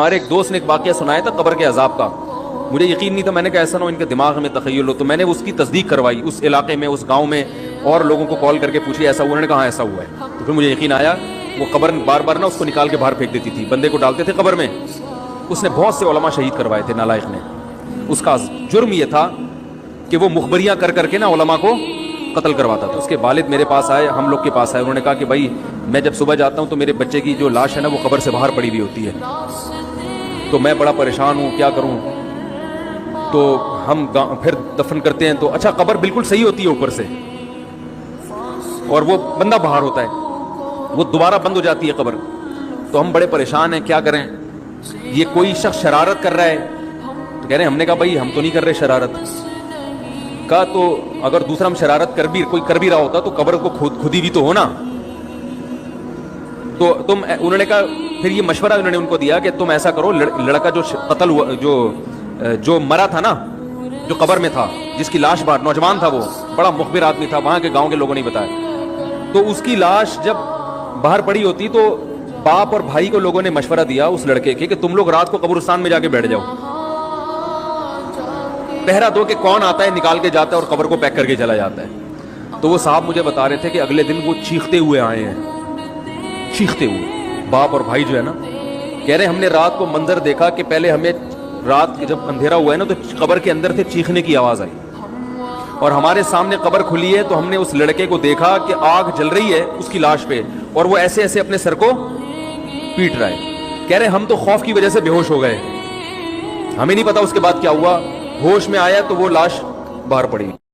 ہمارے ایک دوست نے ایک واقعہ سنایا تھا قبر کے عذاب کا. مجھے یقین نہیں تھا. میں نے کہا ایسا نہ ہو ان کے دماغ میں تخیل ہو. تو میں نے اس کی تصدیق کروائی اس علاقے میں, اس گاؤں میں, اور لوگوں کو کال کر کے پوچھی ایسا ہوا. انہوں نے کہا ایسا ہوا ہے. تو پھر مجھے یقین آیا. وہ قبر بار بار نا اس کو نکال کے باہر پھینک دیتی تھی, بندے کو ڈالتے تھے قبر میں. اس نے بہت سے علماء شہید کروائے تھے نالائق نے. اس کا جرم یہ تھا کہ وہ مخبریاں کر کر کے نا علماء کو قتل کرواتا تھا. اس کے والد میرے پاس آئے, ہم لوگ کے پاس آئے. انہوں نے کہا کہ بھائی میں جب صبح جاتا ہوں تو میرے بچے کی جو لاش ہے نا وہ قبر سے باہر پڑی ہوئی ہوتی ہے, تو میں بڑا پریشان ہوں, کیا کروں. تو ہم پھر دفن کرتے ہیں تو اچھا قبر بالکل صحیح ہوتی ہے اوپر سے, اور وہ بندہ باہر ہوتا ہے, وہ دوبارہ بند ہو جاتی ہے قبر. تو ہم بڑے پریشان ہیں, کیا کریں. یہ کوئی شخص شرارت کر رہا ہے. تو کہہ رہے ہیں, ہم نے کہا بھائی ہم تو نہیں کر رہے شرارت. کہا تو اگر دوسرا ہم شرارت کوئی کر بھی رہا ہوتا تو قبر کو کھودی بھی تو ہونا. تو انہوں نے کہا, پھر یہ مشورہ انہوں نے ان کو دیا کہ تم ایسا کرو, لڑکا جو قتل ہوا, جو مرا تھا نا, جو قبر میں تھا, جس کی لاش باہر, نوجوان تھا, وہ بڑا مخبر آدمی تھا, وہاں کے گاؤں کے لوگوں نے بتایا. تو اس کی لاش جب باہر پڑی ہوتی تو باپ اور بھائی کو لوگوں نے مشورہ دیا اس لڑکے کے کہ تم لوگ رات کو قبرستان میں جا کے بیٹھ جاؤ, پہرا دو کہ کون آتا ہے نکال کے جاتا ہے اور قبر کو پیک کر کے چلا جاتا ہے. تو وہ صاحب مجھے بتا رہے تھے کہ اگلے دن وہ چیختے ہوئے آئے ہیں, چیختے ہوئے, باپ اور بھائی جو ہے نا. کہہ رہے ہم نے رات کو منظر دیکھا کہ پہلے ہمیں رات جب اندھیرا ہوا ہے نا تو قبر کے اندر سے چیخنے کی آواز آئی, اور ہمارے سامنے قبر کھلی ہے تو ہم نے اس لڑکے کو دیکھا کہ آگ جل رہی ہے اس کی لاش پہ, اور وہ ایسے ایسے اپنے سر کو پیٹ رہا ہے. کہہ رہے ہم تو خوف کی وجہ سے بے ہوش ہو گئے, ہمیں نہیں پتا اس کے بعد کیا ہوا. ہوش میں آیا تو وہ لاش باہر پڑی.